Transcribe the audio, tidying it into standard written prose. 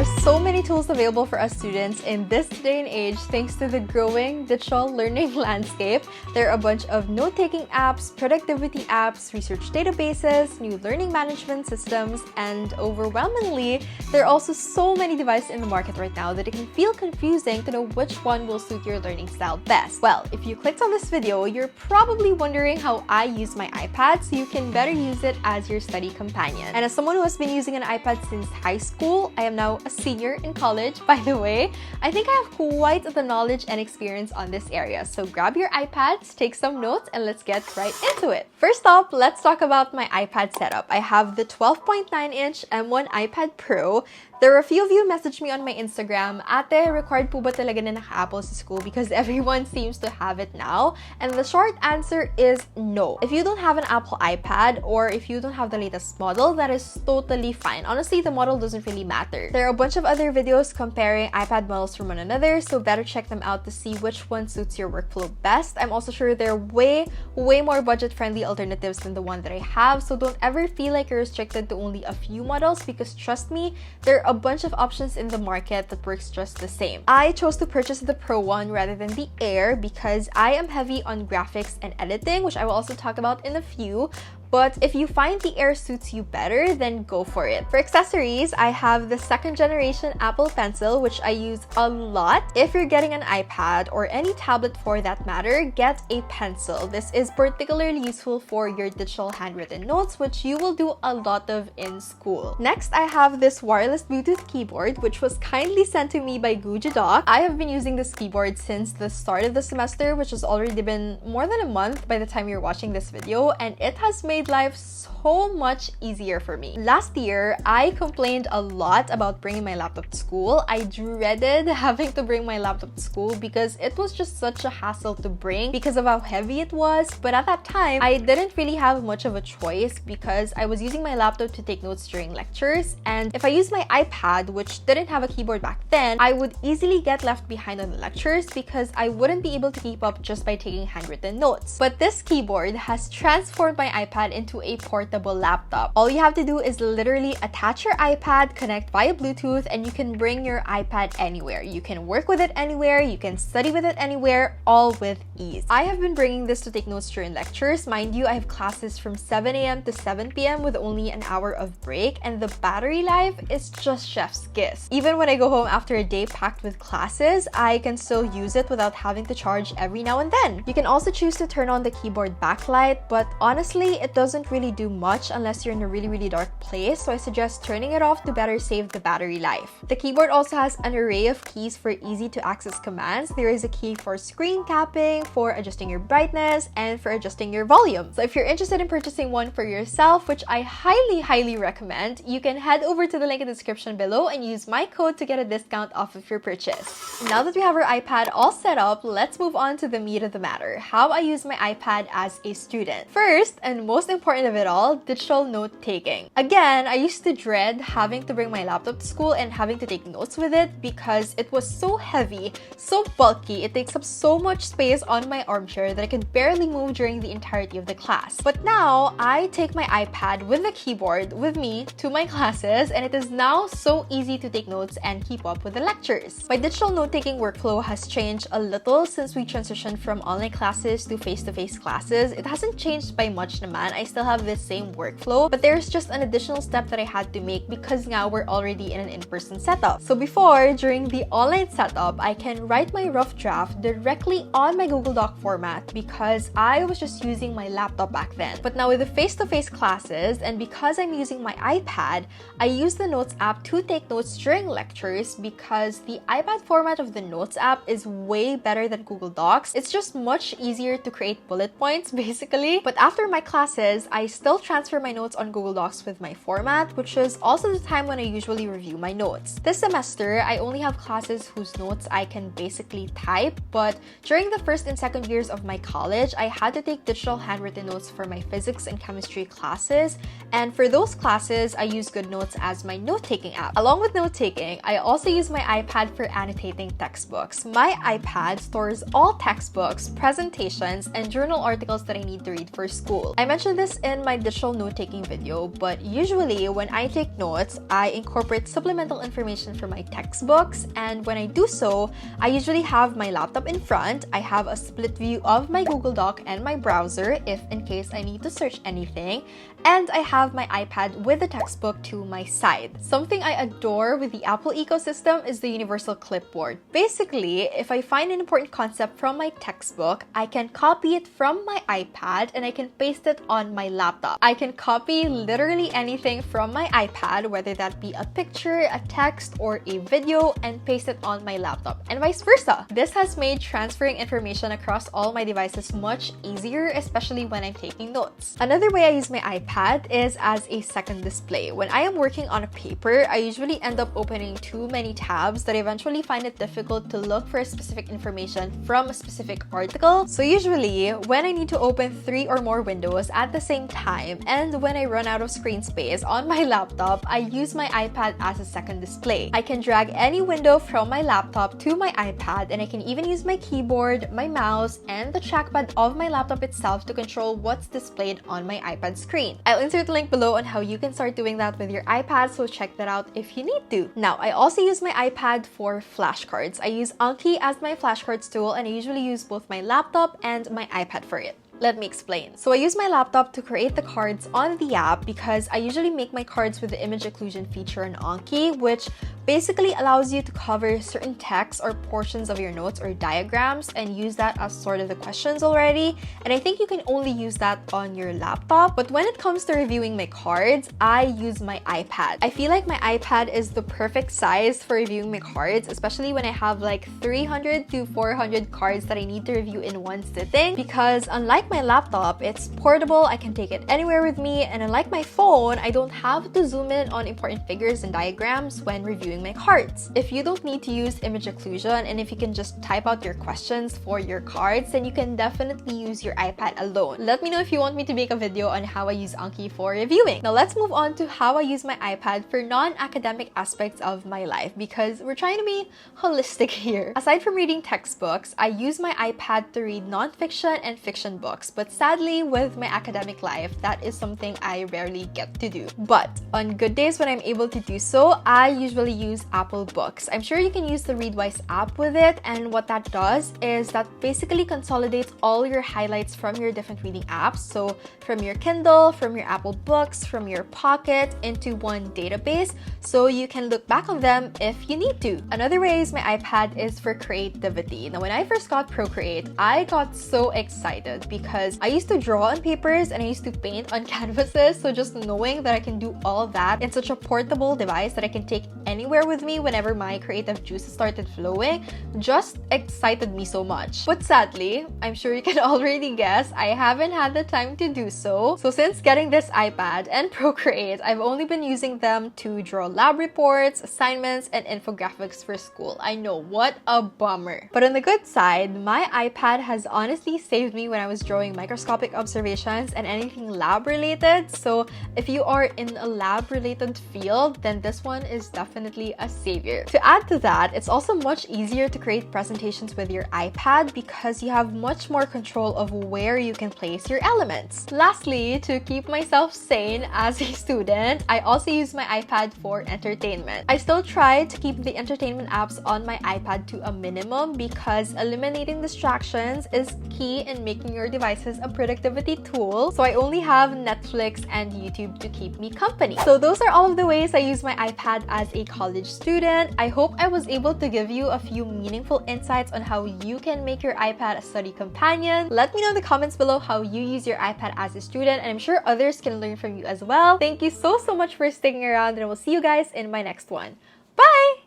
are so many tools available for us students in this day and age thanks to the growing digital learning landscape. There are a bunch of note-taking apps, productivity apps, research databases, new learning management systems, and overwhelmingly, there are also so many devices in the market right now that it can feel confusing to know which one will suit your learning style best. Well, if you clicked on this video, you're probably wondering how I use my iPad so you can better use it as your study companion. And as someone who has been using an iPad since high school, I am now a senior in college, by the way, I think I have quite the knowledge and experience on this area. So grab your iPads, take some notes, and let's get right into it. First up, let's talk about my iPad setup. I have the 12.9-inch M1 iPad Pro. There were a few of you messaged me on my Instagram, "Ate, required po ba talaga na naka-Apple sa school?" Because everyone seems to have it now. And the short answer is no. If you don't have an Apple iPad or if you don't have the latest model, that is totally fine. Honestly, the model doesn't really matter. There are a bunch of other videos comparing iPad models from one another, so better check them out to see which one suits your workflow best. I'm also sure there are way more budget-friendly alternatives than the one that I have, so don't ever feel like you're restricted to only a few models because trust me, there are a bunch of options in the market that works just the same. I chose to purchase the Pro one rather than the Air because I am heavy on graphics and editing, which I will also talk about in a few. But if you find the Air suits you better, then go for it. For accessories, I have the 2nd generation Apple Pencil, which I use a lot. If you're getting an iPad or any tablet for that matter, get a pencil. This is particularly useful for your digital handwritten notes, which you will do a lot of in school. Next, I have this wireless Bluetooth keyboard, which was kindly sent to me by GOOJODOQ. I have been using this keyboard since the start of the semester, which has already been more than a month by the time you're watching this video, and it has made life so much easier for me. Last year, I complained a lot about bringing my laptop to school. I dreaded having to bring my laptop to school because it was just such a hassle to bring because of how heavy it was. But at that time, I didn't really have much of a choice because I was using my laptop to take notes during lectures. And if I used my iPad, which didn't have a keyboard back then, I would easily get left behind on the lectures because I wouldn't be able to keep up just by taking handwritten notes. But this keyboard has transformed my iPad into a portable laptop. All you have to do is literally attach your iPad, connect via Bluetooth, and you can bring your iPad anywhere. You can work with it anywhere, you can study with it anywhere, all with ease. I have been bringing this to take notes during lectures. Mind you, I have classes from 7 a.m. to 7 p.m. with only an hour of break, and the battery life is just chef's kiss. Even when I go home after a day packed with classes, I can still use it without having to charge every now and then. You can also choose to turn on the keyboard backlight, but honestly, it doesn't really do much unless you're in a really dark place, so I suggest turning it off to better save the battery life. The keyboard also has an array of keys for easy to access commands. There is a key for screen tapping, for adjusting your brightness, and for adjusting your volume. So if you're interested in purchasing one for yourself, which I highly recommend, you can head over to the link in the description below and use my code to get a discount off of your purchase. Now that we have our iPad all set up, let's move on to the meat of the matter, how I use my iPad as a student. First, and most important of it all, digital note-taking. Again, I used to dread having to bring my laptop to school and having to take notes with it because it was so heavy, so bulky, it takes up so much space on my armchair that I could barely move during the entirety of the class. But now, I take my iPad with the keyboard with me to my classes, and it is now so easy to take notes and keep up with the lectures. My digital note-taking workflow has changed a little since we transitioned from online classes to face-to-face classes. It hasn't changed by much naman. I still have this same workflow, but there's just an additional step that I had to make because now we're already in an in-person setup. So before, during the online setup, I can write my rough draft directly on my Google Doc format because I was just using my laptop back then. But now with the face-to-face classes, and because I'm using my iPad, I use the Notes app to take notes during lectures because the iPad format of the Notes app is way better than Google Docs. It's just much easier to create bullet points, basically. But after my classes, I still transfer my notes on Google Docs with my format, which is also the time when I usually review my notes. This semester, I only have classes whose notes I can basically type, but during the 1st and 2nd years of my college, I had to take digital handwritten notes for my physics and chemistry classes, and for those classes, I use GoodNotes as my note-taking app. Along with note-taking, I also use my iPad for annotating textbooks. My iPad stores all textbooks, presentations, and journal articles that I need to read for school. I mentioned mentioned this in my digital note-taking video, but usually when I take notes, I incorporate supplemental information from my textbooks, and when I do so, I usually have my laptop in front. I have a split view of my Google Doc and my browser if in case I need to search anything, and I have my iPad with the textbook to my side. Something I adore with the Apple ecosystem is the universal clipboard. Basically, if I find an important concept from my textbook, I can copy it from my iPad and I can paste it on my laptop. I can copy literally anything from my iPad, whether that be a picture, a text, or a video, and paste it on my laptop, and vice versa. This has made transferring information across all my devices much easier, especially when I'm taking notes. Another way I use my iPad is as a second display. When I am working on a paper, I usually end up opening too many tabs that I eventually find it difficult to look for specific information from a specific article. So usually, when I need to open 3 or more windows at the same time, and when I run out of screen space on my laptop, I use my iPad as a second display. I can drag any window from my laptop to my iPad, and I can even use my keyboard, my mouse, and the trackpad of my laptop itself to control what's displayed on my iPad screen. I'll insert a link below on how you can start doing that with your iPad, so check that out if you need to. Now, I also use my iPad for flashcards. I use Anki as my flashcards tool, and I usually use both my laptop and my iPad for it. Let me explain. So I use my laptop to create the cards on the app because I usually make my cards with the image occlusion feature on Anki, which basically allows you to cover certain text or portions of your notes or diagrams and use that as sort of the questions already. And I think you can only use that on your laptop. But when it comes to reviewing my cards, I use my iPad. I feel like my iPad is the perfect size for reviewing my cards, especially when I have like 300 to 400 cards that I need to review in one sitting, because unlike my laptop, it's portable, I can take it anywhere with me, and unlike my phone, I don't have to zoom in on important figures and diagrams when reviewing my cards. If you don't need to use image occlusion, and if you can just type out your questions for your cards, then you can definitely use your iPad alone. Let me know if you want me to make a video on how I use Anki for reviewing. Now let's move on to how I use my iPad for non-academic aspects of my life, because we're trying to be holistic here. Aside from reading textbooks, I use my iPad to read non-fiction and fiction books. But sadly, with my academic life, that is something I rarely get to do. But on good days when I'm able to do so, I usually use Apple Books. I'm sure you can use the Readwise app with it, and what that does is that basically consolidates all your highlights from your different reading apps. So from your Kindle, from your Apple Books, from your Pocket into one database, so you can look back on them if you need to. Another way I use my iPad is for creativity. Now, when I first got Procreate, I got so excited because I used to draw on papers and I used to paint on canvases, so just knowing that I can do all that in such a portable device that I can take anywhere with me whenever my creative juices started flowing just excited me so much. But sadly, I'm sure you can already guess, I haven't had the time to do so. So since getting this iPad and Procreate, I've only been using them to draw lab reports, assignments, and infographics for school. I know, what a bummer. But on the good side, my iPad has honestly saved me when I was drawing microscopic observations and anything lab related. So if you are in a lab related field, then this one is definitely a savior. To add to that, it's also much easier to create presentations with your iPad because you have much more control of where you can place your elements. Lastly, to keep myself sane as a student, I also use my iPad for entertainment. I still try to keep the entertainment apps on my iPad to a minimum because eliminating distractions is key in making your device a productivity tool. So I only have Netflix and YouTube to keep me company. So those are all of the ways I use my iPad as a college student. I hope I was able to give you a few meaningful insights on how you can make your iPad a study companion. Let me know in the comments below how you use your iPad as a student, and I'm sure others can learn from you as well. Thank you so much for sticking around, and I will see you guys in my next one. Bye!